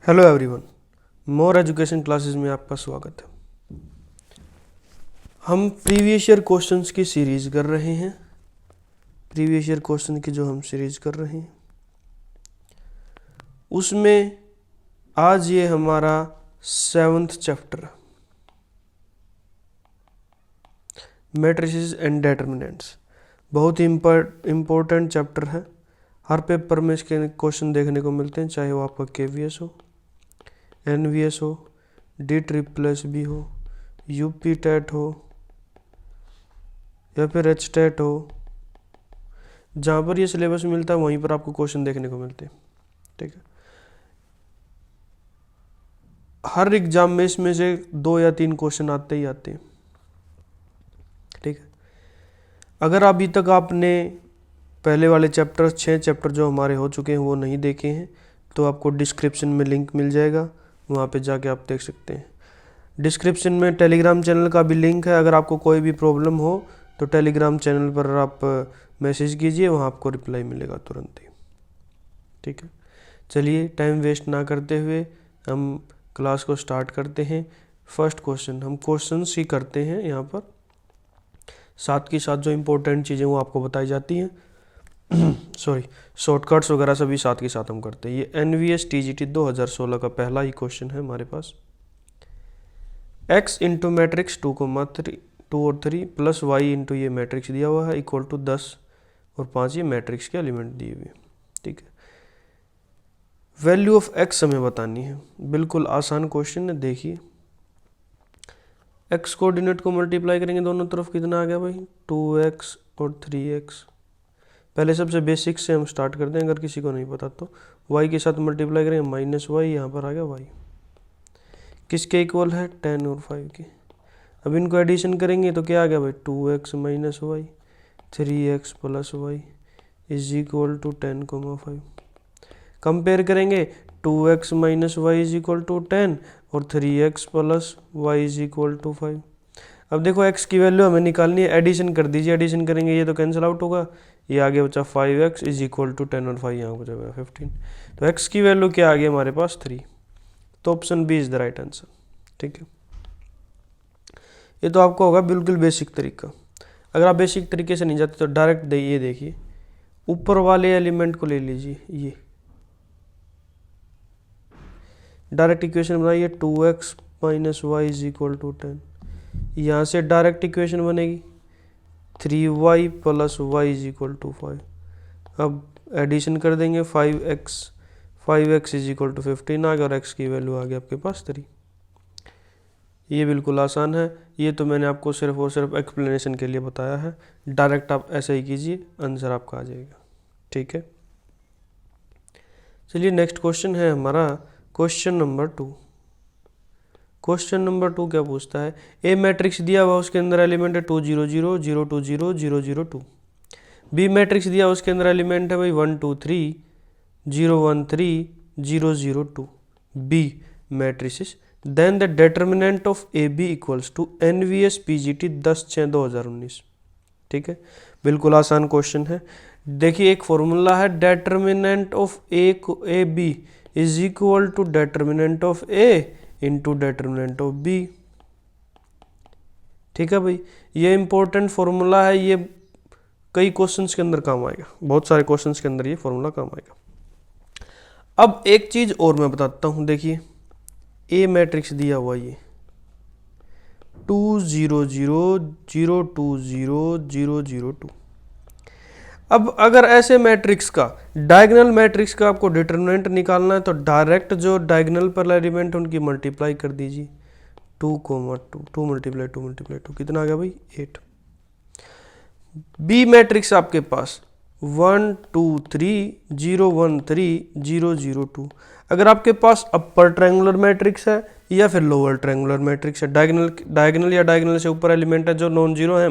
Hello everyone, more education classes में आपका स्वागत है। हम प्रीवियस ईयर क्वेश्चंस की सीरीज कर रहे हैं। प्रीवियस ईयर क्वेश्चन की जो हम सीरीज कर रहे हैं उसमें आज ये हमारा 7th chapter matrices and determinants बहुत ही इम्पोर्टेंट चैप्टर है। हर पेपर में इसके क्वेश्चन देखने को मिलते हैं, चाहे वो आपका KVS हो, NVS हो, D++ हो, UP टेट हो या फिर H टेट हो। जहाँ पर ये सिलेबस मिलता है वहीं पर आपको क्वेश्चन देखने को मिलते हैं। ठीक है, हर एग्जाम में इसमें से 2 या 3 क्वेश्चन आते ही आते हैं। ठीक है, अगर अभी तक आपने पहले वाले चैप्टर 6 चैप्टर जो हमारे हो चुके हैं वो नहीं देखे हैं तो आपको डिस्क्रिप्शन में लिंक मिल जाएगा, वहाँ पे जाके आप देख सकते हैं। डिस्क्रिप्शन में टेलीग्राम चैनल का भी लिंक है। अगर आपको कोई भी प्रॉब्लम हो तो टेलीग्राम चैनल पर आप मैसेज कीजिए, वहाँ आपको रिप्लाई मिलेगा तुरंत ही। ठीक है, चलिए टाइम वेस्ट ना करते हुए हम क्लास को स्टार्ट करते हैं। फर्स्ट क्वेश्चन हम क्वेश्चंस ही करते हैं यहाँ पर, साथ के साथ जो इम्पोर्टेंट चीज़ें वो आपको बताई जाती हैं। सॉरी, शॉर्टकट्स वगैरह सभी साथ के साथ हम करते हैं। ये NVS TGT 2016 का पहला ही क्वेश्चन है हमारे पास। x इंटू मैट्रिक्स 2 और 3 प्लस y इंटू ये मैट्रिक्स दिया हुआ है इक्वल टू 10 और 5 ये मैट्रिक्स के एलिमेंट दिए हुए। ठीक है, वैल्यू ऑफ x हमें बतानी है। बिल्कुल आसान क्वेश्चन है। देखिए x कोऑर्डिनेट को मल्टीप्लाई करेंगे दोनों तरफ, कितना आ गया भाई 2x और 3x। पहले सबसे बेसिक से हम स्टार्ट करते हैं, अगर किसी को नहीं पता तो y के साथ मल्टीप्लाई करेंगे -y, यहाँ पर आ गया y। किसके इक्वल है 10 और 5 के। अब इनको एडिशन करेंगे तो क्या आ गया भाई 2x - y 3x + y is equal to 10, compare करेंगे 2x - y is equal to 10 और 3x + y is equal to 5। अब देखो x की वैल्यू हमें निकालनी है, एडिशन कर दीजिए। एडिशन करेंगे ये तो कैंसिल आउट होगा, ये आगे बचा 5x इज इक्वल टू 10 और 5 यहाँ बचा हुआ 15। तो x की वैल्यू क्या आ गई हमारे पास 3। तो option B is the right answer. ठीक है, ये तो आपको होगा बिल्कुल बेसिक तरीका। अगर आप बेसिक तरीके से नहीं जाते तो डायरेक्ट ये देखिए, ऊपर वाले एलिमेंट को ले लीजिए, ये डायरेक्ट इक्वेशन बनाइए 2x - y is equal to 10। यहाँ से डायरेक्ट इक्वेशन बनेगी 3y + y is equal to 5। अब एडिशन कर देंगे 5x इज इक्वल टू 15 आ गया और x की वैल्यू आ गई आपके पास 3। ये बिल्कुल आसान है। ये तो मैंने आपको सिर्फ और सिर्फ एक्सप्लेनेशन के लिए बताया है। डायरेक्ट आप ऐसे ही कीजिए, आंसर आपका आ जाएगा। ठीक है, चलिए नेक्स्ट क्वेश्चन है हमारा क्वेश्चन नंबर 2। क्वेश्चन नंबर 2 क्या पूछता है, ए मैट्रिक्स दिया हुआ उसके अंदर एलिमेंट है 2 0 0 0 2 0 0 0 2। बी मैट्रिक्स दिया उसके अंदर एलिमेंट है भाई 1 2 3 0 1 3 0 0 2। B matrices, then the determinant of A B equals to NVS PGT 10/6/2019। ठीक है, बिल्कुल आसान क्वेश्चन है। देखिए एक फॉर्मूला है, determinant of A B is equal to determinant of A into determinant of B. ठीक है भाई, ये इंपॉर्टेंट फॉर्मूला है, ये कई क्वेश्चंस के अंदर काम आएगा, बहुत सारे क्वेश्चंस के अंदर ये फॉर्मूला काम आएगा। अब एक चीज और मैं बताता हूं, देखिए ए मैट्रिक्स दिया हुआ ये 2 0 0 0 2 0 0 0 2। अब अगर ऐसे मैट्रिक्स का डायगोनल मैट्रिक्स का आपको डिटरमिनेंट निकालना है तो डायरेक्ट जो डायगोनल पर एलिमेंट उनकी मल्टीप्लाई कर दीजिए 2 2 2 मल्टीप्लाई 2 मल्टीप्लाई 2 कितना आ गया भाई 8। बी मैट्रिक्स आपके पास 1 2 3 0 1 3 0 0 2। अगर आपके पास अपर ट्रायंगुलर मैट्रिक्स है या फिर लोअर ट्रायंगुलर मैट्रिक्स है, डायगोनल या डायगोनल से ऊपर एलिमेंट है जो नॉन जीरो है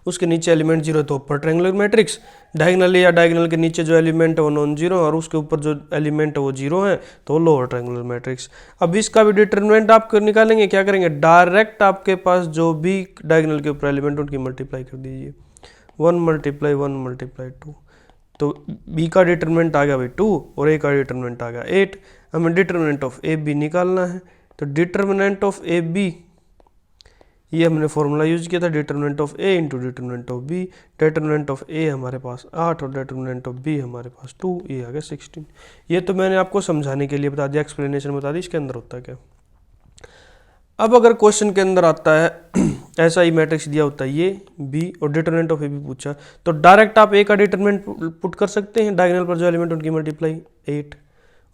उसके नीचे एलिमेंट जीरो है तो अपर ट्रायंगुलर मैट्रिक्स, डायगोनल या डायगोनल के नीचे जो एलिमेंट है वो नॉन जीरो और उसके ऊपर जो एलिमेंट है वो जीरो है तो लोअर ट्रायंगुलर मैट्रिक्स। अब इसका भी डिटरमिनेंट आप निकालेंगे, क्या करेंगे, डायरेक्ट आपके पास जो भी डायगोनल के ऊपर एलिमेंट उनकी मल्टीप्लाई कर दीजिए 1 × 1 × 2। तो बी का डिटरमिनेंट आ गया भाई 2 और ए का डिटरमिनेंट आ गया 8। हमें डिटर्मिनेंट ऑफ ए बी निकालना है। तो डिटर्मिनेंट ऑफ ए बी, ये हमने फॉर्मूला यूज किया था, determinant of A into determinant of B. Determinant of A हमारे पास 8 और डिटर्मिनेंट ऑफ बी हमारे पास 2, ये आ गया 16। ये तो मैंने आपको समझाने के लिए बता दिया, एक्सप्लेनेशन बता दी इसके अंदर होता है क्या। अब अगर क्वेश्चन के अंदर आता है ऐसा ही मैट्रिक्स दिया होता है ये बी और डिटर्मिनेंट ऑफ ए बी पूछा, तो डायरेक्ट आप ए का डिटर्मिनेंट पुट कर सकते हैं, डायगोनल पर जो एलिमेंट उनकी मल्टीप्लाई 8,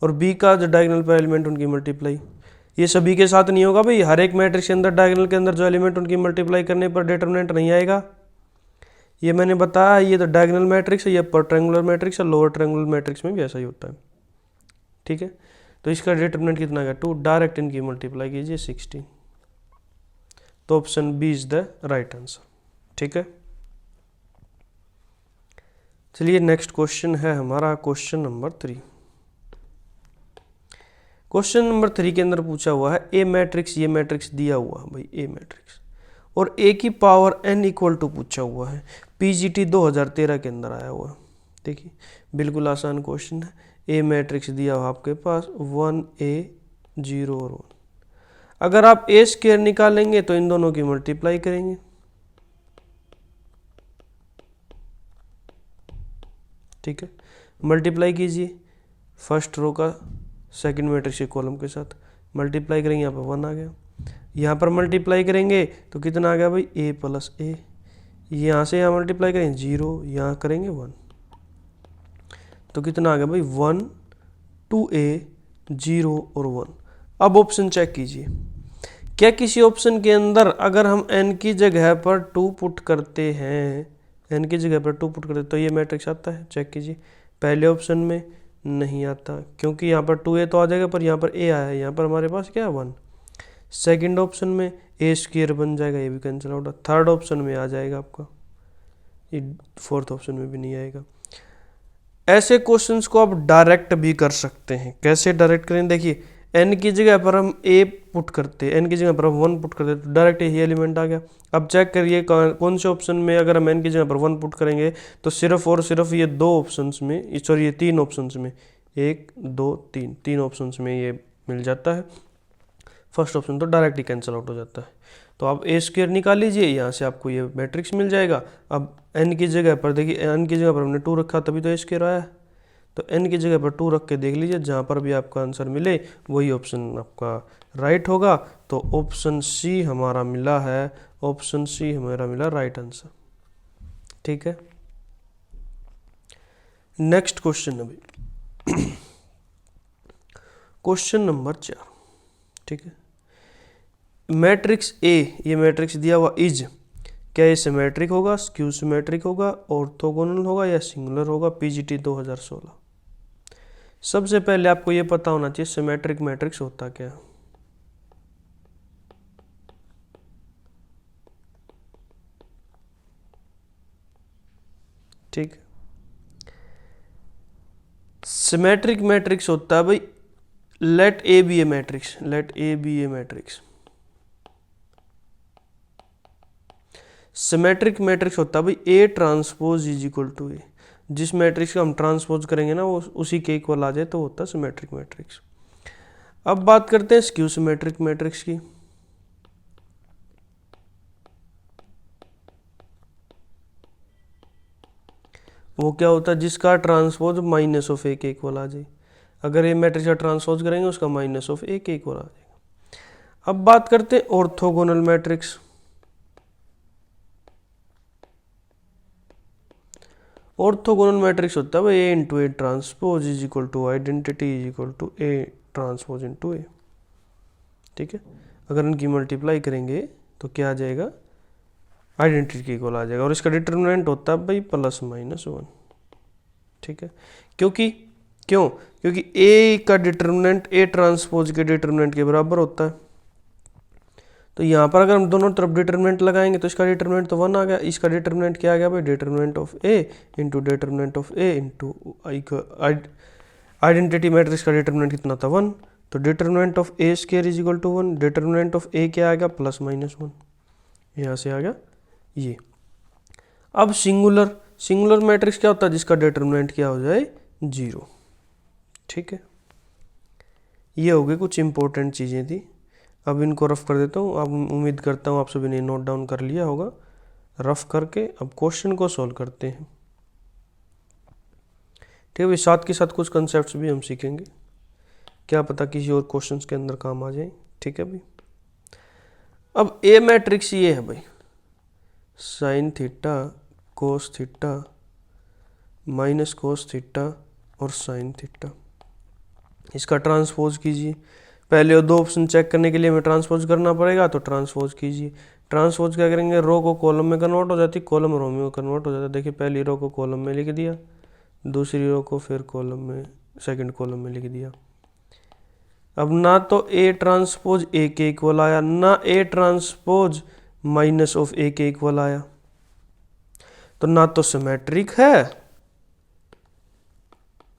और बी का जो डायगोनल पर एलिमेंट उनकी मल्टीप्लाई। ये सभी के साथ नहीं होगा भाई, हर एक मैट्रिक्स के अंदर डायगोनल के अंदर जो एलिमेंट उनकी मल्टीप्लाई करने पर डिटर्मिनेंट नहीं आएगा। ये मैंने बताया, ये तो डायगोनल मैट्रिक्स है, ये अपर ट्रायंगुलर मैट्रिक्स है, लोअर ट्रायंगुलर मैट्रिक्स में भी ऐसा ही होता है। ठीक है, तो इसका डिटर्मिनेंट कितना आ गया 2, डायरेक्ट इनकी मल्टीप्लाई कीजिए 16। तो option B is the right answer. ठीक है, चलिए नेक्स्ट क्वेश्चन है हमारा क्वेश्चन नंबर 3। क्वेश्चन नंबर 3 के अंदर पूछा हुआ है ए मैट्रिक्स, ये मैट्रिक्स दिया हुआ है भाई ए मैट्रिक्स, और ए की पावर n इक्वल टू पूछा हुआ है, पीजीटी 2013 के अंदर आया हुआ है। देखिए बिल्कुल आसान क्वेश्चन है, ए मैट्रिक्स दिया हुआ आपके पास 1 a 0 और 1। अगर आप ए स्क्वायर निकालेंगे तो इन दोनों की मल्टीप्लाई करेंगे, ठीक है, मल्टीप्लाई कीजिए फर्स्ट रो का सेकंड मैट्रिक्स के कॉलम के साथ, मल्टीप्लाई करेंगे, यहाँ पर 1 आ गया। यहाँ पर मल्टीप्लाई करेंगे तो कितना आ गया भाई a प्लस ए, यहाँ से यहाँ मल्टीप्लाई करेंगे 0, यहाँ करेंगे 1, तो कितना आ गया भाई 1 2a 0 और 1। अब ऑप्शन चेक कीजिए, क्या किसी ऑप्शन के अंदर अगर हम n की जगह पर 2 पुट करते हैं, n की जगह पर 2 पुट करते तो ये मैट्रिक्स आता है? चेक कीजिए, पहले ऑप्शन में नहीं आता क्योंकि यहाँ पर 2a तो आ जाएगा, पर यहाँ पर a आया है, यहाँ पर हमारे पास क्या है 1। सेकंड ऑप्शन में ए स्क्वायर बन जाएगा, ये भी कैंसिल आउट। थर्ड ऑप्शन में आ जाएगा आपका, ये फोर्थ ऑप्शन में भी नहीं आएगा। ऐसे क्वेश्चंस को आप डायरेक्ट भी कर सकते हैं। कैसे डायरेक्ट करें, देखिए n की जगह पर हम a पुट करते हैं, n की जगह पर हम 1 पुट करते तो डायरेक्ट यही एलिमेंट आ गया। अब चेक करिए कौन से ऑप्शन में अगर हम n की जगह पर 1 पुट करेंगे तो सिर्फ और सिर्फ ये 2 ऑप्शंस में, सॉरी ये 3 ऑप्शंस में, 1 2 3 ऑप्शंस में ये मिल जाता है। फर्स्ट ऑप्शन तो डायरेक्ट ही कैंसिल आउट हो जाता है। तो आप ए स्क्वायर निकाल लीजिए, यहाँ से आपको ये मैट्रिक्स मिल जाएगा। अब n की जगह पर देखिए, n की जगह पर हमने 2 रखा तभी तो ए स्क्वायर आया, तो n की जगह पर 2 रख के देख लीजिए, जहाँ पर भी आपका आंसर मिले वही ऑप्शन आपका राइट होगा। तो ऑप्शन सी हमारा मिला है, ऑप्शन सी हमारा मिला राइट आंसर। ठीक है, नेक्स्ट क्वेश्चन अभी क्वेश्चन नंबर 4। ठीक है, मैट्रिक्स ए, ये मैट्रिक्स दिया हुआ इज, क्या ये सिमेट्रिक होगा, स्क्यू सिमेट्रिक होगा, ऑर्थोगोनल होगा या सिंगुलर होगा, पीजीटी 2016। सबसे पहले आपको ये पता होना चाहिए सिमेट्रिक मैट्रिक्स होता क्या है। ठीक, सिमेट्रिक मैट्रिक्स होता है भाई, let A be a matrix, let A be a matrix. Symmetric matrix होता है भाई A transpose is equal to A, जिस मैट्रिक्स को हम ट्रांसपोज करेंगे ना वो उसी के इक्वल आ जाए तो होता है सिमेट्रिक मैट्रिक्स। अब बात करते हैं स्क्यू सिमेट्रिक मैट्रिक्स की। वो क्या होता है, जिसका ट्रांसपोज माइनस ऑफ ए के इक्वल आ जाए। अगर ये मैट्रिक्स का ट्रांसपोज करेंगे उसका माइनस ऑफ ए के इक्वल आ जाएगा। अब बात करते हैं ऑर्थोगोनल मैट्रिक्स। ऑर्थोगोनल मैट्रिक्स होता है भाई A into A transpose is equal to identity is equal to A transpose into A. ठीक है, अगर इनकी मल्टीप्लाई करेंगे तो क्या आ जाएगा, आइडेंटिटी के इक्वल आ जाएगा, और इसका डिटरमिनेंट होता है भाई प्लस माइनस 1। ठीक है, क्योंकि ए का डिटरमिनेंट ए ट्रांसपोज के डिटरमिनेंट के बराबर होता है। तो यहाँ पर अगर हम दोनों तरफ डिटरमिनेंट लगाएंगे तो इसका डिटरमिनेंट तो 1 आ गया, इसका डिटरमिनेंट क्या आ गया भाई, determinant of A into determinant of A into identity matrix का डिटरमिनेंट कितना था 1, तो determinant of A square is equal to 1, determinant of A क्या आ गया प्लस माइनस 1, यहाँ से आ गया ये। अब सिंगुलर मैट्रिक्स क्या होता है, जिसका डिटरमिनेंट क्या हो जाए 0। ठीक है, ये हो गई कुछ इंपॉर्टेंट चीज़ें थी। अब इनको रफ कर देता हूँ। अब उम्मीद करता हूँ आप सभी ने नोट डाउन कर लिया होगा। रफ करके अब क्वेश्चन को सॉल्व करते हैं। ठीक है भाई, साथ के साथ कुछ कंसेप्ट्स भी हम सीखेंगे, क्या पता किसी और क्वेश्चंस के अंदर काम आ जाए। ठीक है भाई, अब ए मैट्रिक्स ये है भाई, sine theta cos theta minus cos theta और साइन थीटा। इसका ट्रांसपोज कीजिए। पहले वो दो ऑप्शन चेक करने के लिए हमें ट्रांसपोज करना पड़ेगा, तो ट्रांसपोज कीजिए। ट्रांसपोज क्या करेंगे, रो को कॉलम में कन्वर्ट हो जाती, कॉलम रो में कन्वर्ट हो जाता है। देखिए पहली रो को कॉलम में लिख दिया, दूसरी रो को फिर कॉलम में, सेकंड कॉलम में लिख दिया। अब ना तो ए ट्रांसपोज ए के इक्वल आया, ना ए ट्रांसपोज माइनस ऑफ ए के इक्वल आया, तो ना तो सिमेट्रिक है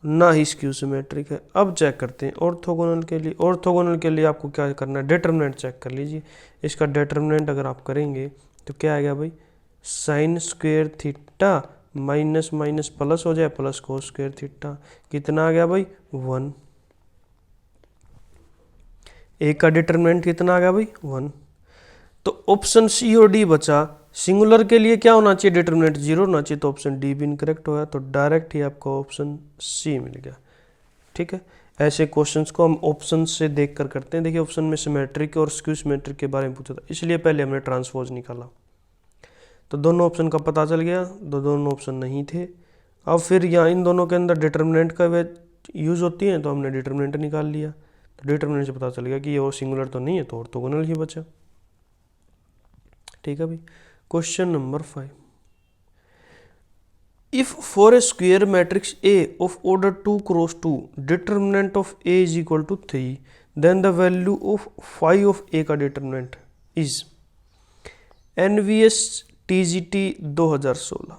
ना ही स्क्यू सिमेट्रिक है। अब चेक करते हैं ऑर्थोगोनल के लिए। ऑर्थोगोनल के लिए आपको क्या करना है, डिटरमिनेंट चेक कर लीजिए। इसका डिटरमिनेंट अगर आप करेंगे तो क्या आएगा भाई, sine square theta minus minus plus हो जाए, प्लस कोस स्क्वेयर थीटा। कितना आ गया भाई, 1। ए का डिटरमिनेंट कितना आ गया भाई, 1। तो ऑप्शन सी और डी बचा। सिंगुलर के लिए क्या होना चाहिए, डिटरमिनेंट 0 होना चाहिए, तो ऑप्शन डी भी इनकरेक्ट होगा, तो डायरेक्ट ही आपको ऑप्शन सी मिल गया। ठीक है, ऐसे क्वेश्चंस को हम ऑप्शन से देखकर करते हैं। देखिए ऑप्शन में सिमेट्रिक और स्क्यू सिमेट्रिक के बारे में पूछा था, इसलिए पहले हमने ट्रांसपोज निकाला, तो दोनों ऑप्शन का पता चल गया, दोनों ऑप्शन नहीं थे। अब फिर यहाँ इन दोनों के अंदर डिटरमिनेंट का यूज होती है, तो हमने डिटरमिनेंट निकाल लिया, तो डिटरमिनेंट से पता चल गया कि ये और सिंगुलर तो नहीं है, तो ऑर्थोगोनल ही बचा। ठीक है भाई, question number 5। If for a square matrix A of order 2 cross 2, determinant of A is equal to 3, then the value of phi of A का determinant is NVS TGT 2016।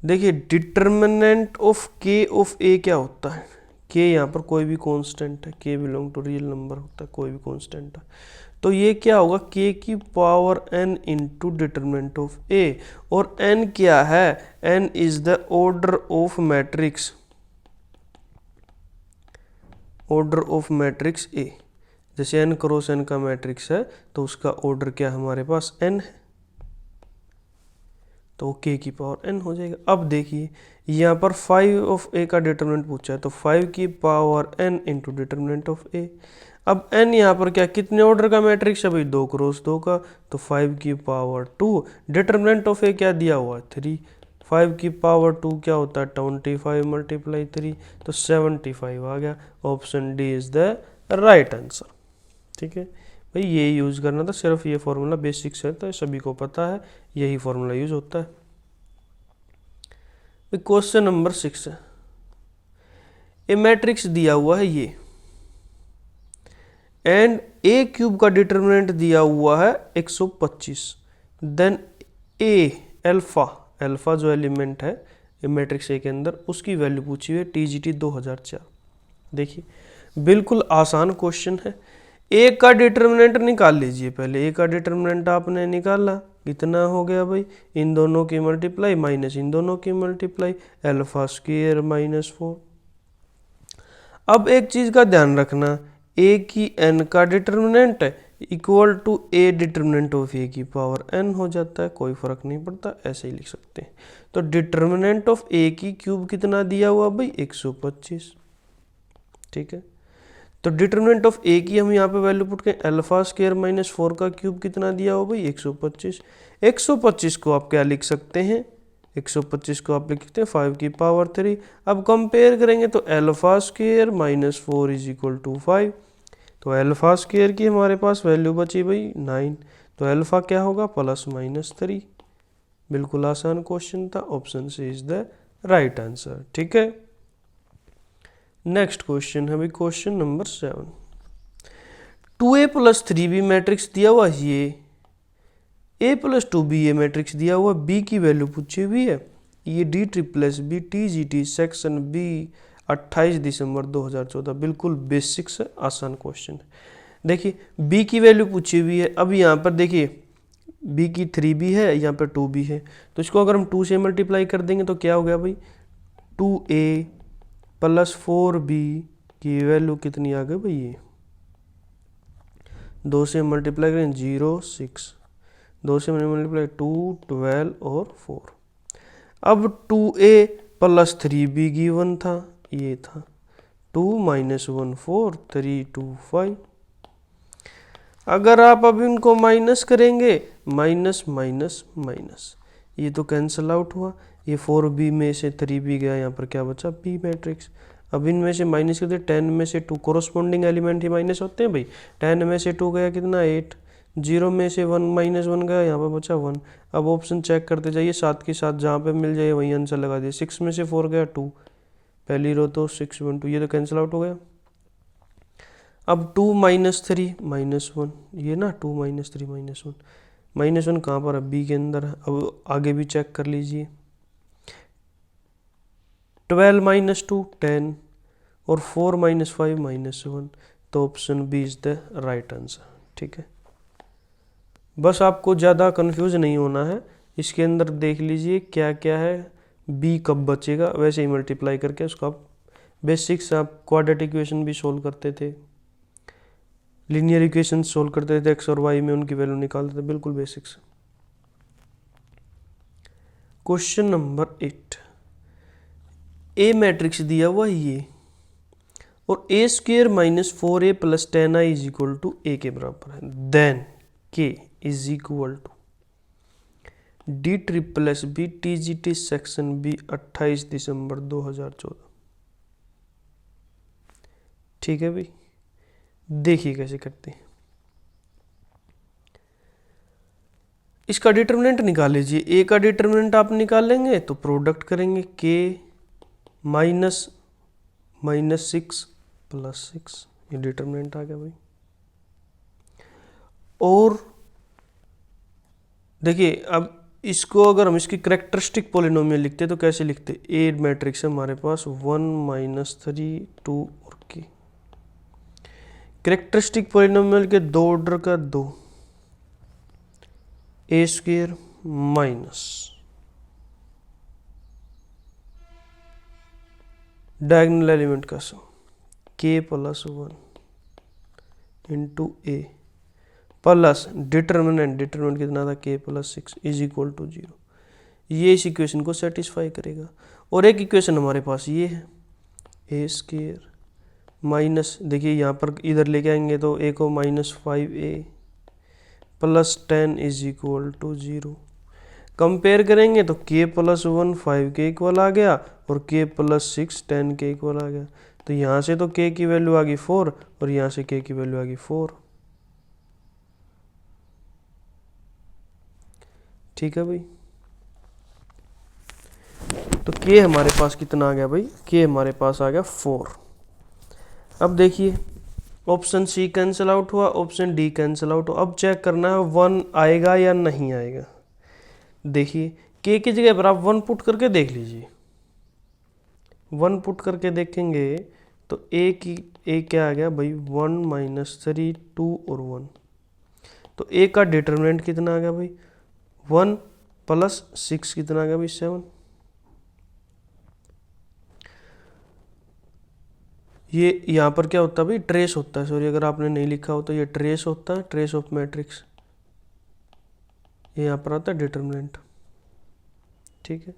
देखिए डिटर्मिनेंट ऑफ के of A क्या होता है, के यहाँ पर कोई भी कांस्टेंट है, के बिलोंग टू रियल नंबर होता है, कोई भी कांस्टेंट है, तो ये क्या होगा, के की power n into determinant of A. और n क्या है, n is the order of matrix, order of matrix A. जैसे n क्रॉस n का मैट्रिक्स है तो उसका ऑर्डर क्या हमारे पास n है, तो k की पावर n हो जाएगा। अब देखिए यहाँ पर 5 ऑफ a का डिटर्मिनेंट पूछा है, तो 5 की power n into determinant of a। अब n यहाँ पर क्या, कितने ऑर्डर का मैट्रिक्स है भाई, 2 क्रॉस 2 का, तो 5 की पावर 2, डिटर्मिनेंट ऑफ a क्या दिया हुआ है 3, 5 की पावर 2 क्या होता है 25 मल्टीप्लाई 3, तो 75 आ गया। Option D is the right answer. ठीक है भाई, ये यूज़ करना था, सिर्फ ये फॉर्मूला बेसिक्स है तो सभी को पता है, यही फॉर्मूला यूज होता है। क्वेश्चन नंबर 6 है, ए मैट्रिक्स दिया हुआ है ये, एंड ए क्यूब का डिटर्मिनेंट दिया हुआ है 125, देन ए अल्फा, अल्फा जो एलिमेंट है ए मैट्रिक्स ए के अंदर, उसकी वैल्यू पूछी हुई है TGT 2004। देखिए बिल्कुल आसान क्वेश्चन है। ए का डिटर्मिनेंट निकाल लीजिए पहले। ए का डिटर्मिनेंट आपने निकाला, कितना हो गया भाई, इन दोनों की मल्टीप्लाई माइनस इन दोनों की मल्टीप्लाई, अल्फा स्क्वायर माइनस 4। अब एक चीज का ध्यान रखना, ए की n का determinant equal to A determinant of A की पावर n हो जाता है, कोई फर्क नहीं पड़ता, ऐसे ही लिख सकते हैं। तो डिटर्मिनेंट ऑफ ए की क्यूब कितना दिया हुआ भाई, 125। ठीक है, तो डिटर्मिनेंट ऑफ ए की हम यहाँ पे वैल्यू पुट करें, अल्फा स्क्वायर माइनस 4 का क्यूब कितना दिया हो भाई, 125। 125 को आप क्या लिख सकते हैं, 125 को आप लिख सकते हैं 5 की पावर 3। अब कंपेयर करेंगे तो alpha square minus 4 is equal to 5, तो अल्फा स्क्वायर की हमारे पास वैल्यू बची भाई 9, तो अल्फा क्या होगा प्लस माइनस 3। बिल्कुल आसान क्वेश्चन था, option C is the right answer. ठीक है, नेक्स्ट क्वेश्चन है भाई question number 7। 2a plus 3b matrix दिया हुआ है, ये a प्लस 2b ये मैट्रिक्स दिया हुआ, b की वैल्यू पूछी हुई है, ये D triple S B TGT section b 28 दिसंबर 2014। बिल्कुल बेसिक्स है, आसान क्वेश्चन है। देखिए b की वैल्यू पूछी हुई है, अब यहाँ पर देखिए b की 3b है, यहाँ पर 2b है, तो इसको अगर हम 2 से मल्टीप्लाई कर देंगे तो क्या हो गया भाई, 2a प्लस 4b की वैल्यू कितनी आ गई भाई, ये 2 से मल्टीप्लाई करें 0 6, 2 से मल्टीप्लाई 2 12 और 4। अब 2a प्लस 3b गिवन था, ये था 2 माइनस 1 4 3 2 5। अगर आप अब इनको माइनस करेंगे, माइनस माइनस माइनस, ये तो कैंसिल आउट हुआ, ये 4b में से 3b गया, यहाँ पर क्या बचा b मैट्रिक्स। अब इनमें से माइनस करते 10 में से 2, कोरोस्पोंडिंग एलिमेंट ही माइनस होते हैं भाई। 10 में से 2 गया कितना 8, 0 में से 1 माइनस 1 गया, यहाँ पर बचा 1। अब ऑप्शन चेक करते जाइए, साथ के साथ जहाँ पे मिल जाए वहीं आंसर लगा दिए। 6 में से 4 गया 2, पहली रो तो 6 1 2, ये तो कैंसिल आउट हो गया। अब 2 माइनस 3 माइनस 1, ये ना 2 माइनस 3 माइनस 1, माइनस 1 कहाँ पर है, बी के अंदर है। अब आगे भी चेक कर लीजिए, 12 माइनस 2 10 और 4 माइनस 5 माइनस 1, तो option B is the right answer. ठीक है, बस आपको ज़्यादा कंफ्यूज नहीं होना है, इसके अंदर देख लीजिए क्या क्या है, बी कब बचेगा, वैसे ही मल्टीप्लाई करके उसको आप बेसिक्स, आप क्वाड्रेटिक इक्वेशन भी सोल्व करते थे, लीनियर इक्वेशन सोल्व करते थे, एक्स और वाई में उनकी वैल्यू निकालते थे, बिल्कुल basics. Question number 8, A matrix दिया हुआ ये और A square minus 4a plus 10i is equal to A के बराबर है, then K is equal to D triple S B T G T section B 28 दिसंबर 2014। ठीक है भाई, देखिए कैसे करते हैं। इसका डिटरमिनेंट निकाल लीजिए, ए का डिटरमिनेंट आप निकालेंगे तो प्रोडक्ट करेंगे के माइनस माइनस 6 प्लस 6, ये डिटरमिनेंट आ गया भाई। और देखिए अब इसको अगर हम इसकी करेक्टरिस्टिक पॉलिनोमियल लिखते तो कैसे लिखते, ए मैट्रिक्स है हमारे पास 1 माइनस 3 2 और के, करेक्टरिस्टिक पॉलिनोमियल के 2 ऑर्डर का 2, ए स्क्वेयर माइनस डायगोनल एलिमेंट का सम के प्लस 1 इंटू ए प्लस डिटरमिनेंट कितना था, के प्लस 6 इज इक्वल टू 0। ये इस इक्वेशन को सेटिस्फाई करेगा। और एक इक्वेशन हमारे पास ये है, ए स्क्वेयर माइनस, देखिए यहाँ पर इधर लेके आएंगे तो ए को minus 5a plus 10 is equal to 0। Compare करेंगे तो k प्लस 1 5 के इक्वल आ गया और k प्लस 6 10 के इक्वल आ गया। तो यहाँ से तो k की वैल्यू आ गई 4 और यहाँ से k की वैल्यू आ गई 4। ठीक है भाई, तो k हमारे पास कितना आ गया भाई, k हमारे पास आ गया 4। अब देखिए ऑप्शन सी कैंसिल आउट हुआ, ऑप्शन डी कैंसिल आउट हुआ। अब चेक करना है 1 आएगा या नहीं आएगा। देखिए k की जगह पर आप 1 पुट करके देख लीजिए, 1 पुट करके देखेंगे तो a क्या आ गया भाई, 1 माइनस 3 2 और 1। तो a का डिटरमिनेंट कितना आ गया भाई, 1 प्लस 6 कितना आ गया भाई 7। ये यहाँ पर क्या होता है भाई, ट्रेस होता है, सॉरी अगर आपने नहीं लिखा हो तो ये ट्रेस होता है, ट्रेस ऑफ मैट्रिक्स, ये यहाँ पर आता है डिटरमिनेंट। ठीक है,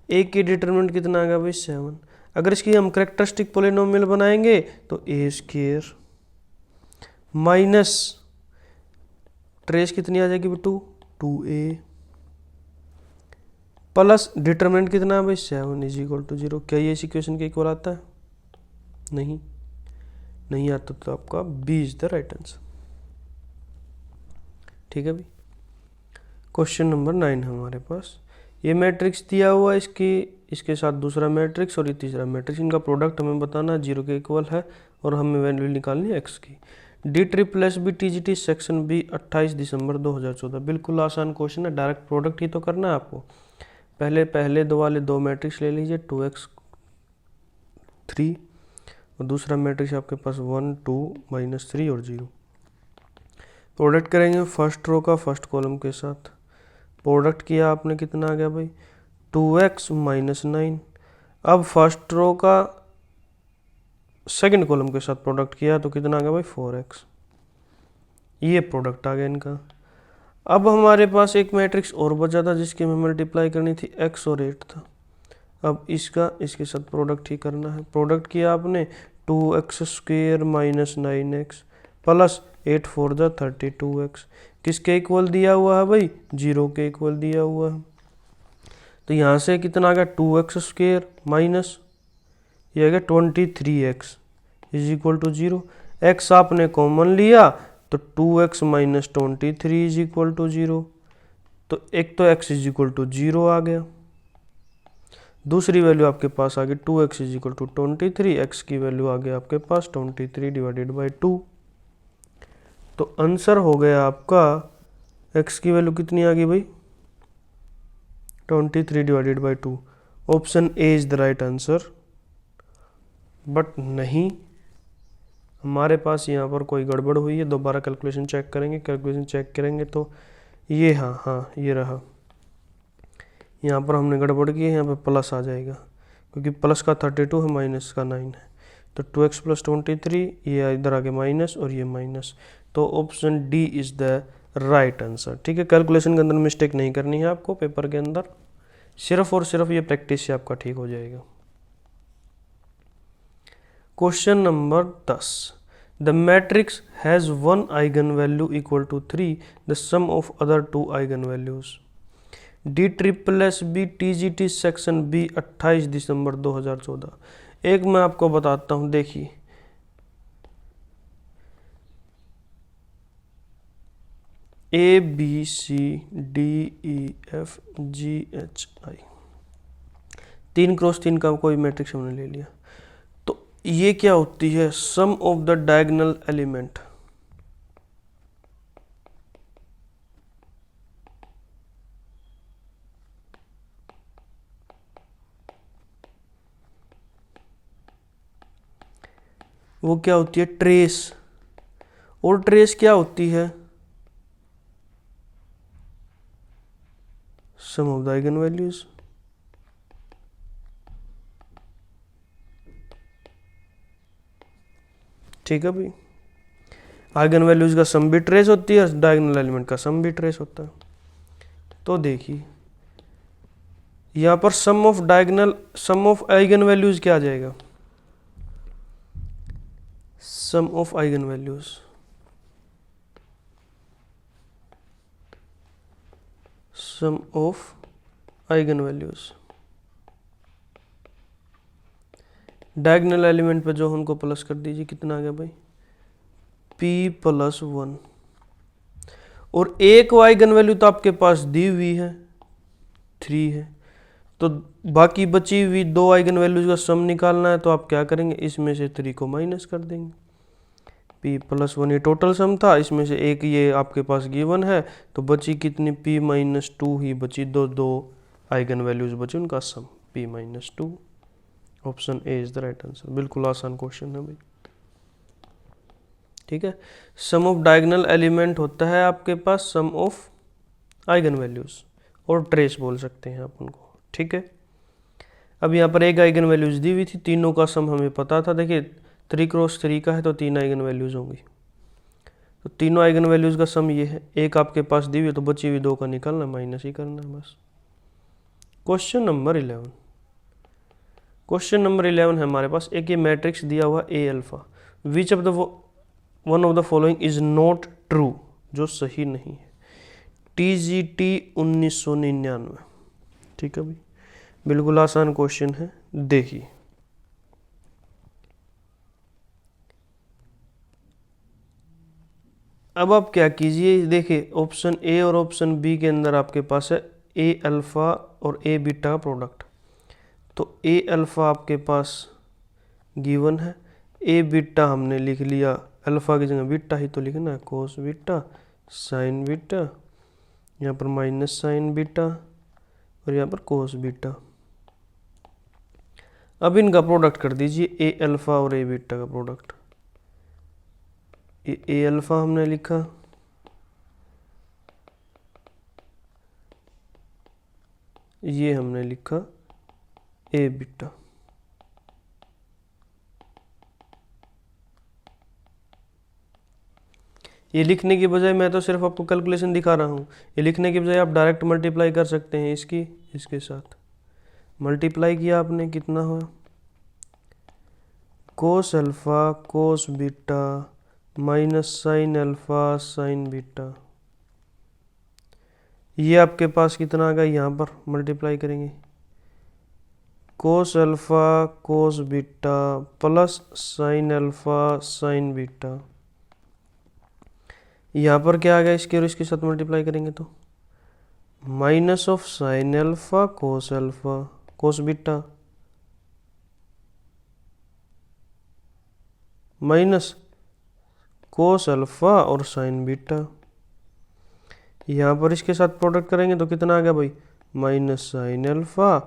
ए की डिटरमिनेंट कितना आ गया भाई 7। अगर इसकी हम करेक्टरिस्टिक पॉलिनोमियल बनाएंगे तो ए स्क्वायर माइनस ट्रेस कितनी आ जाएगी 2a प्लस डिटरमिनेंट कितना है भाई 7 इज इक्वल टू 0। क्या ये इस इक्वेशन के इक्वल आता है, नहीं आता, तो आपका B is the right answer. ठीक है भाई, क्वेश्चन नंबर 9 है हमारे पास, ये मैट्रिक्स दिया हुआ है, इसके साथ दूसरा मैट्रिक्स और ये तीसरा मैट्रिक्स, इनका प्रोडक्ट हमें बताना 0 के इक्वल है और हमें वैल्यू निकालनी है x की। D triple S B T G T section B 28 दिसंबर 2014, बिल्कुल आसान क्वेश्चन है, डायरेक्ट प्रोडक्ट ही तो करना है आपको। पहले दो वाले 2 मैट्रिक्स ले लीजिए 2x 3 और दूसरा मैट्रिक्स आपके पास 1 2 माइनस 3 और 0। प्रोडक्ट करेंगे फर्स्ट रो का फर्स्ट कॉलम के साथ, प्रोडक्ट किया आपने कितना आ गया भाई 2x माइनस 9। अब फर्स्ट रो का सेकंड कॉलम के साथ प्रोडक्ट किया तो कितना आ गया भाई 4x। ये प्रोडक्ट आ गया इनका। अब हमारे पास एक मैट्रिक्स और बचा था जिसकी हमें मल्टीप्लाई करनी थी, x और 8 था। अब इसका इसके साथ प्रोडक्ट ही करना है। प्रोडक्ट किया आपने 2x² माइनस 9x प्लस 8 4 जा 32x। किसके इक्वल दिया हुआ है भाई? 0 के इक्वल दिया हुआ है। तो यहाँ से कितना आ गया 2x² माइनस ये आ गया 23x is equal to 0। x आपने कॉमन लिया तो 2x minus 23 is equal to 0। तो एक तो x इज इक्वल टू 0 आ गया, दूसरी वैल्यू आपके पास आ गई 2x is equal to 23, x की वैल्यू आ गई आपके पास 23 डिवाइडेड बाई 2। तो आंसर हो गया आपका, x की वैल्यू कितनी आ गई भाई? 23 divided by 2। Option A is the right answer. But नहीं, हमारे पास यहाँ पर कोई गड़बड़ हुई है। दोबारा कैलकुलेशन चेक करेंगे, कैलकुलेशन चेक करेंगे तो ये हाँ ये रहा, यहाँ पर हमने गड़बड़ की है, यहाँ पर प्लस आ जाएगा क्योंकि प्लस का 32 है माइनस का 9 है। तो 2x प्लस 23 ये इधर आगे माइनस और ये माइनस। तो option D is the right answer. ठीक है, कैलकुलेशन के अंदर मिस्टेक नहीं करनी है आपको पेपर के अंदर, सिर्फ और सिर्फ ये प्रैक्टिस से आपका ठीक हो जाएगा। Question number 10, the matrix has one eigen value equal to 3, the sum of other two eigen values. DSSB TGT section B 28 दिसंबर 2014। एक मैं आपको बताता हूं, देखिए ABCDEFGHI 3x3 का कोई मैट्रिक्स हमने ले लिया। तो ये क्या होती है? सम ऑफ द डायगोनल एलिमेंट। वो क्या होती है? ट्रेस। और ट्रेस क्या होती है? सम ऑफ द आइगन वैल्यूज। ठीक है भाई, आइगन वैल्यूज का सम भी ट्रेस होती है, डायगोनल एलिमेंट का सम भी ट्रेस होता है। तो देखिए यहाँ पर सम ऑफ आइगन वैल्यूज क्या आ जाएगा? Sum of eigen values, sum of eigen values diagonal element पे जो हमको प्लस कर दीजिए, कितना आ गया भाई? p+1। और एक आइगन वैल्यू तो आपके पास दी हुई है 3 है, तो बाकी बची हुई दो आइगन वैल्यूज का सम निकालना है। तो आप क्या करेंगे? इसमें से 3 को माइनस कर देंगे। p+1 ये टोटल सम था, इसमें से एक ये आपके पास गिवन है, तो बची कितनी? p-2 ही बची, दो आइगन वैल्यूज बची, उनका सम p-2। Option A is the right answer. बिल्कुल आसान क्वेश्चन है भाई। ठीक है, सम ऑफ डायगोनल एलिमेंट होता है आपके पास सम ऑफ आइगन वैल्यूज, और ट्रेस बोल सकते हैं आप उनको। ठीक है, अब यहाँ पर एक आइगन वैल्यूज दी हुई थी, तीनों का सम हमें पता था। देखिए 3x3 का है तो 3 आइगन वैल्यूज होंगी, तो तीनों आइगन वैल्यूज का सम ये है। एक आपके पास दी हुई है तो बची हुई दो का निकालना, माइनस ही करना है बस। क्वेश्चन नंबर 11, क्वेश्चन नंबर 11 है हमारे पास। एक ये मैट्रिक्स दिया हुआ A alpha, which of the one of the following is not true, जो सही नहीं है। TGT 1999। ठीक है भाई, बिल्कुल आसान क्वेश्चन है। देखिए अब आप क्या कीजिए, देखिए ऑप्शन ए और ऑप्शन बी के अंदर आपके पास है ए अल्फा और ए बीटा का प्रोडक्ट। तो ए अल्फा आपके पास गिवन है, ए बीटा हमने लिख लिया, अल्फा की जगह बीटा ही तो लिखना है, कोस बीटा साइन बीटा, यहाँ पर माइनस साइन बीटा और यहाँ पर कोस बीटा। अब इनका प्रोडक्ट कर दीजिए, ए अल्फा और ए बीटा का प्रोडक्ट। ए अल्फा हमने लिखा, ये हमने लिखा ए बीटा। ये लिखने की बजाय मैं तो सिर्फ आपको कैलकुलेशन दिखा रहा हूँ, ये लिखने की बजाय आप डायरेक्ट मल्टीप्लाई कर सकते हैं इसकी इसके साथ। मल्टीप्लाई किया आपने, कितना हुआ, cos alpha cos beta minus sine alpha sine beta. ये आपके पास कितना आ गया, यहाँ पर मल्टीप्लाई करेंगे, cos alpha cos beta plus sine alpha sine beta. यहाँ पर क्या आ गया, इसके और इसके साथ मल्टीप्लाई करेंगे तो minus of sine alpha cos beta minus cos alpha और साइन बीटा। यहाँ पर इसके साथ प्रोडक्ट करेंगे तो कितना आ गया भाई, minus sine alpha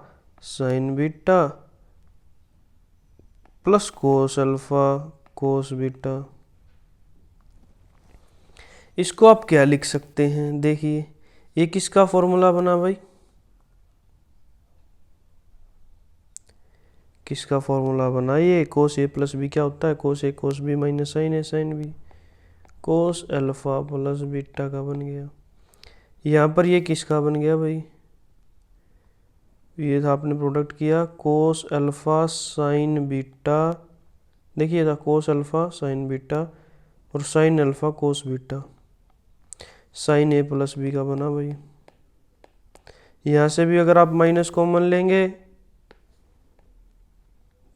sine beta plus cos alpha cos beta. इसको आप क्या लिख सकते हैं, देखिए ये किसका फॉर्मूला बना भाई, किसका फॉर्मूला बना, ये कोस ए प्लस बी क्या होता है, cos A cos B minus sine A sine B, cos alpha plus beta का बन गया। यहाँ पर ये किसका बन गया भाई, ये था आपने प्रोडक्ट किया कोस अल्फ़ा साइन बीटा, देखिए था कोस अल्फ़ा साइन बीटा और sine alpha cos beta, sine A plus B का बना भाई। यहाँ से भी अगर आप माइनस कॉमन लेंगे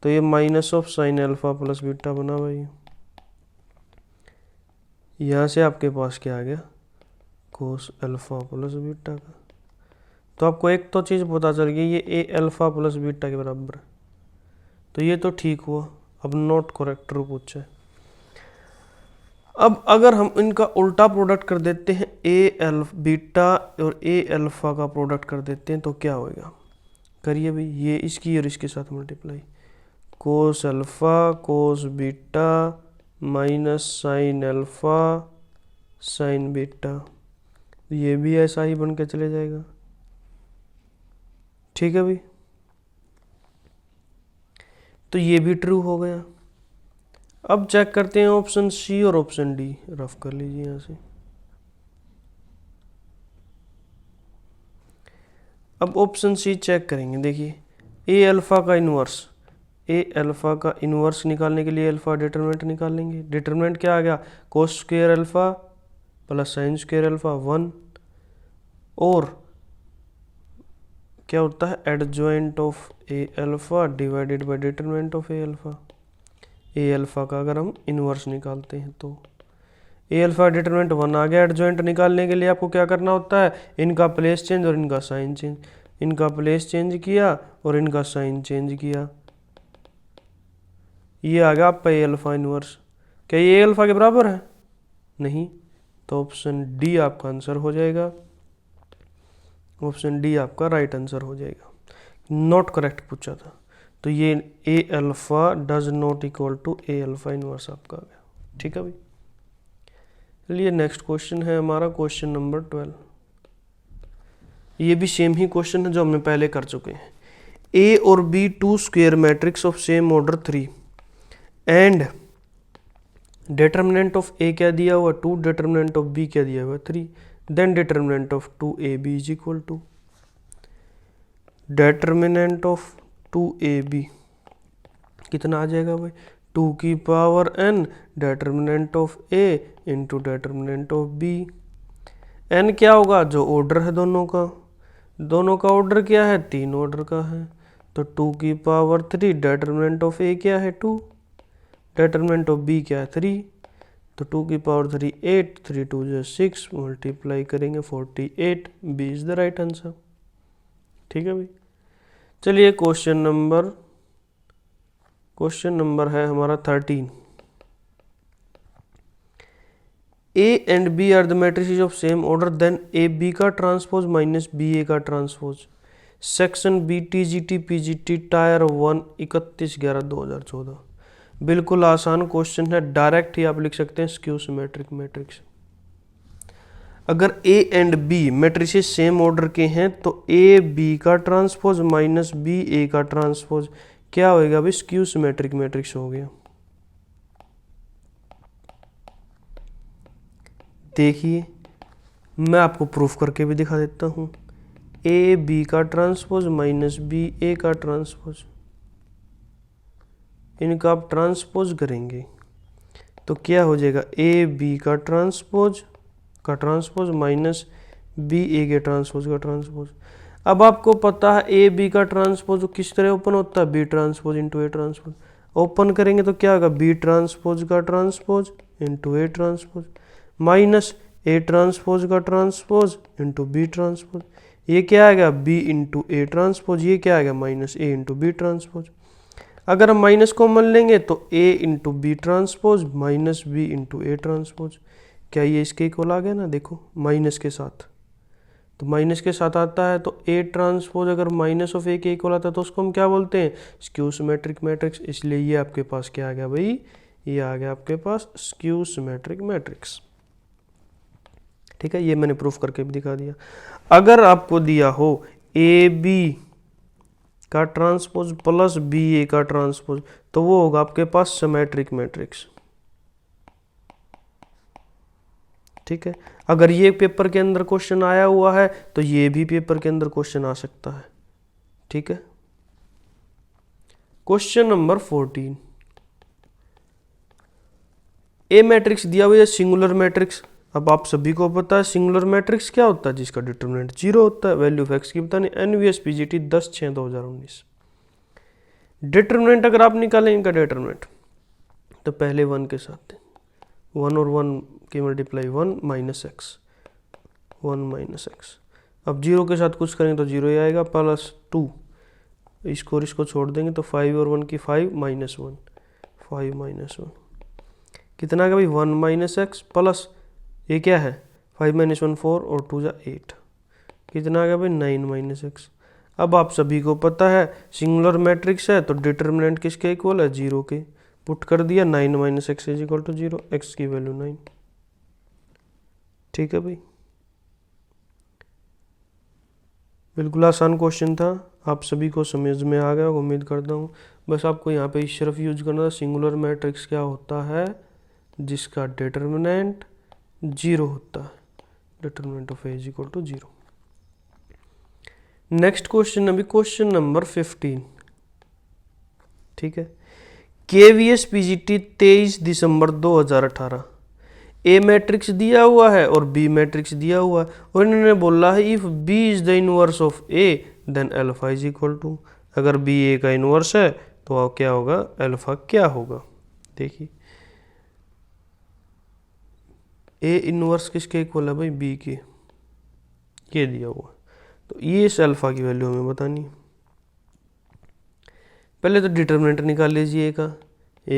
तो ये minus of sine alpha plus beta बना भाई। यहाँ से आपके पास क्या आ गया, कोस अल्फ़ा प्लस बीटा का। तो आपको एक तो चीज़ पता चल गई, ये ए अल्फ़ा प्लस बीटा के बराबर है, तो ये तो ठीक हुआ। अब नॉट करेक्ट ट्रू पूछा है। अब अगर हम इनका उल्टा प्रोडक्ट कर देते हैं, ए बीटा और ए अल्फ़ा का प्रोडक्ट कर देते हैं तो क्या होगा, करिए भाई, ये इसकी और इसके साथ multiply, cos alpha cos beta minus sine alpha sine beta, ये भी ऐसा ही बन के चले जाएगा, ठीक है भाई। तो ये भी ट्रू हो गया। अब चेक करते हैं ऑप्शन सी और ऑप्शन डी, रफ कर लीजिए यहाँ से। अब ऑप्शन सी चेक करेंगे, देखिए ए अल्फ़ा का इन्वर्स, ए अल्फ़ा का इन्वर्स निकालने के लिए अल्फ़ा डिटरमिनेंट निकाल लेंगे। डिटरमिनेंट क्या आ गया, cos square alpha plus sine square alpha 1, और क्या होता है adjoint of A alpha divided by determinant of A alpha. A alpha का अगर हम इन्वर्स निकालते हैं तो ए अल्फ़ा डिटरमिनेंट 1 आ गया। एडजॉइंट निकालने के लिए आपको क्या करना होता है, इनका प्लेस चेंज और इनका साइन चेंज, इनका प्लेस चेंज किया और इनका साइन चेंज किया, ये आ गया आपका ए अल्फ़ा इन्वर्स। क्या ये ए अल्फ़ा के बराबर है, नहीं, तो ऑप्शन डी आपका आंसर हो जाएगा, ऑप्शन डी आपका राइट आंसर हो जाएगा। नॉट करेक्ट पूछा था, तो ये A alpha does not equal to A alpha inverse आपका आ गया, ठीक है भाई। चलिए नेक्स्ट क्वेश्चन है हमारा क्वेश्चन नंबर 12। ये भी सेम ही क्वेश्चन है जो हमने पहले कर चुके हैं। ए और B two square matrix of same order 3 and determinant of A क्या दिया हुआ 2, डिटरमिनेंट ऑफ बी क्या दिया हुआ 3, then determinant of 2ab is equal to, determinant of 2ab कितना आ जाएगा भाई, 2 की power n determinant of a into determinant of b। n क्या होगा, जो ऑर्डर है दोनों का ऑर्डर क्या है, 3 ऑर्डर का है, तो 2 की पावर 3 डिटरमिनेंट ऑफ a क्या है 2, डिटरमिनेंट ऑफ b क्या है 3, तो 2 की पावर 3 8, 3 2 जो 6, मल्टीप्लाई करेंगे 48, b is the right answer, ठीक है भाई। चलिए क्वेश्चन नंबर है हमारा 13। A and B are the matrices of same order, then A B का ट्रांसपोज माइनस बी ए का transpose. Section B T G T P G T tier 1 31/11/2014। बिल्कुल आसान क्वेश्चन है, डायरेक्ट ही आप लिख सकते हैं स्क्यू सिमेट्रिक मैट्रिक्स। अगर A and B matrices same order के हैं तो ए बी का ट्रांसपोज माइनस बी ए का ट्रांसपोज क्या होएगा भाई, स्क्यू सिमेट्रिक मैट्रिक्स हो गया। देखिए मैं आपको प्रूफ करके भी दिखा देता हूँ। ए बी का ट्रांसपोज माइनस बी ए का ट्रांसपोज, इनका आप ट्रांसपोज करेंगे तो क्या हो जाएगा, ए बी का ट्रांसपोज माइनस बी ए के ट्रांसपोज का ट्रांसपोज। अब आपको पता है ए बी का ट्रांसपोज किस तरह ओपन होता है, B transpose into A transpose. Open करेंगे तो क्या होगा, बी ट्रांसपोज का transpose into A transpose minus A transpose का ट्रांसपोज इंटू बी ट्रांसपोज। ये क्या आएगा, बी इंटू ए ट्रांसपोज, ये क्या आएगा minus A into B transpose. अगर हम माइनस कॉमन लेंगे तो A into B transpose minus B into A transpose. क्या ये इसके इक्वल आ गया ना, देखो माइनस के साथ, तो माइनस के साथ आता है तो ए ट्रांसपोज अगर माइनस ऑफ ए के इक्वल आता है तो उसको हम क्या बोलते हैं, स्क्यू सिमेट्रिक मैट्रिक्स। इसलिए ये आपके पास क्या आ गया भाई, ये आ गया आपके पास स्क्यू सिमेट्रिक मैट्रिक्स। ठीक है, ये मैंने प्रूफ करके भी दिखा दिया। अगर आपको दिया हो ए बी का ट्रांसपोज प्लस बी ए का ट्रांसपोज तो वो होगा आपके पास सिमेट्रिक मैट्रिक्स। ठीक है, अगर ये पेपर के अंदर क्वेश्चन आया हुआ है तो ये भी पेपर के अंदर क्वेश्चन आ सकता है। ठीक है, क्वेश्चन नंबर 14, ए मैट्रिक्स दिया हुआ है सिंगुलर मैट्रिक्स। अब आप सभी को पता है सिंगुलर मैट्रिक्स क्या होता है, जिसका डिटरमिनेंट 0 होता है। वैल्यू ऑफ एक्स की बतानी, एनवीएस पीजीटी 10/6/2019। डिटरमिनेंट अगर आप निकालें इनका डिटरमिनेंट तो पहले 1 के साथ 1 और 1 की multiply 1 minus x, 1 minus x. अब 0 के साथ कुछ करेंगे तो 0 ही आएगा, प्लस 2, इसको और इसको छोड़ देंगे तो 5 और 1 की 5 माइनस 1, 5 माइनस 1 कितना आ गया भाई 1 माइनस एक्स, प्लस ये क्या है 5 माइनस 1 4 और 2 जा 8, कितना आ गया भाई 9 माइनस एक्स। अब आप सभी को पता है सिंगुलर मैट्रिक्स है तो डिटरमिनेंट किसके इक्वल है, 0 के। पुट कर दिया 9 minus X is equal to 0, X की वैल्यू 9। ठीक है भाई, बिल्कुल आसान क्वेश्चन था, आप सभी को समझ में आ गया, उम्मीद करता हूँ। बस आपको यहाँ पे सिर्फ यूज करना था, सिंगुलर मैट्रिक्स क्या होता है, जिसका डिटरमिनेंट 0 होता है, determinant of A is equal to 0। Next question अभी क्वेश्चन नंबर 15। ठीक है, केवीएस पीजीटी 23 दिसंबर 2018, ए मैट्रिक्स दिया हुआ है और बी मैट्रिक्स दिया हुआ है और इन्होंने बोला है if B is the inverse of A then alpha is equal to, अगर बी ए का इनवर्स है तो क्या होगा, अल्फा क्या होगा। देखिए ए इनवर्स किसके इक्वल है भाई, बी के, ये दिया हुआ, तो ये इस अल्फा की वैल्यू हमें बतानी है। पहले तो डिटरमिनेंट निकाल लीजिए ए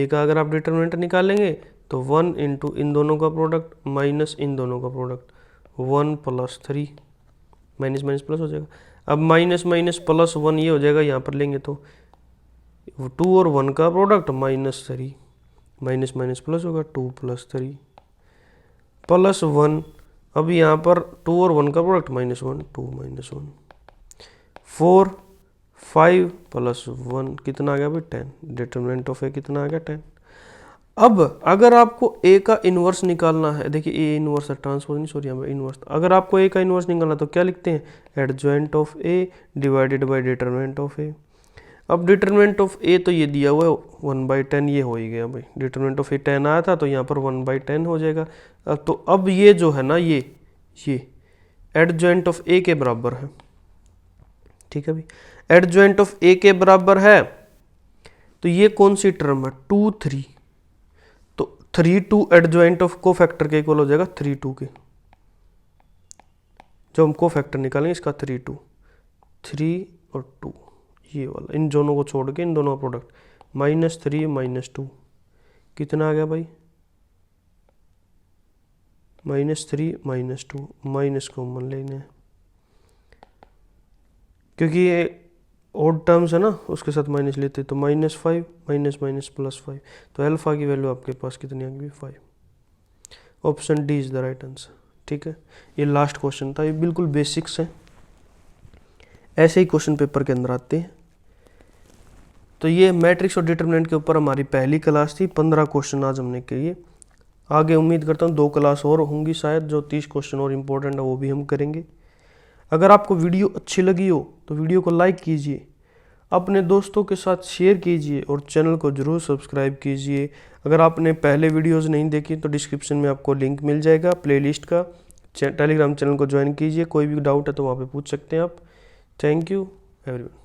का अगर आप डिटरमिनेंट निकालेंगे तो 1 इंटू इन दोनों का प्रोडक्ट माइनस इन दोनों का product, 1 plus 3, minus minus plus हो जाएगा। अब माइनस माइनस प्लस 1 ये हो जाएगा, यहाँ पर लेंगे तो 2 और 1 का product minus 3, minus minus plus होगा 2 प्लस 3 प्लस 1। अब यहाँ पर 2 और 1 का प्रोडक्ट माइनस 1, 2 माइनस 1, 4 5 प्लस 1 कितना आ गया भाई 10, डिटरमिनेंट ऑफ ए कितना आ गया 10। अब अगर आपको ए का इन्वर्स निकालना है, देखिए ए इन्वर्स है, ट्रांसपोज नहीं सॉरी यहाँ इन्वर्स, अगर आपको ए का इन्वर्स निकालना तो क्या लिखते हैं, adjoint of A divided by determinant of A. अब डिटरमिनेंट ऑफ ए तो ये दिया हुआ है 1/10, ये हो ही गया भाई, डिटरमिनेंट ऑफ ए 10 आया था तो यहाँ पर 1/10 हो जाएगा। तो अब ये जो है ना ये एडजॉइंट ऑफ ए के बराबर है। ठीक है भाई, एडजॉइंट ऑफ ए के बराबर है तो ये कौन सी टर्म है 2 3, तो 3 2 एडजॉइंट ऑफ को फैक्टर के इक्वल हो जाएगा 3 2 के, जो हम को फैक्टर निकालेंगे इसका 3 2, 3 और 2 ये वाला, इन दोनों को छोड़ के इन दोनों का प्रोडक्ट -3 -2 कितना आ गया भाई, -3 -2, माइनस कॉमन लेने हैं क्योंकि ये ओड टर्म्स है ना उसके साथ माइनस लेते तो -5 माइनस माइनस +5, तो अल्फा की वैल्यू आपके पास कितनी आ गई 5। Option D is the right answer. ठीक है, ये लास्ट क्वेश्चन था, ये बिल्कुल बेसिक्स है, ऐसे ही क्वेश्चन पेपर के अंदर आते हैं। तो ये मैट्रिक्स और डिटरमिनेंट के ऊपर हमारी पहली क्लास थी, 15 क्वेश्चन आज हमने किए। आगे उम्मीद करता हूँ 2 क्लास और होंगी शायद, जो 30 क्वेश्चन और इम्पोर्टेंट है वो भी हम करेंगे। अगर आपको वीडियो अच्छी लगी हो तो वीडियो को लाइक कीजिए, अपने दोस्तों के साथ शेयर कीजिए और चैनल को ज़रूर सब्सक्राइब कीजिए। अगर आपने पहले वीडियोस नहीं देखी तो डिस्क्रिप्शन में आपको लिंक मिल जाएगा प्लेलिस्ट का। टेलीग्राम चैनल को ज्वाइन कीजिए, कोई भी डाउट है तो वहाँ पे पूछ सकते हैं आप। Thank you everyone.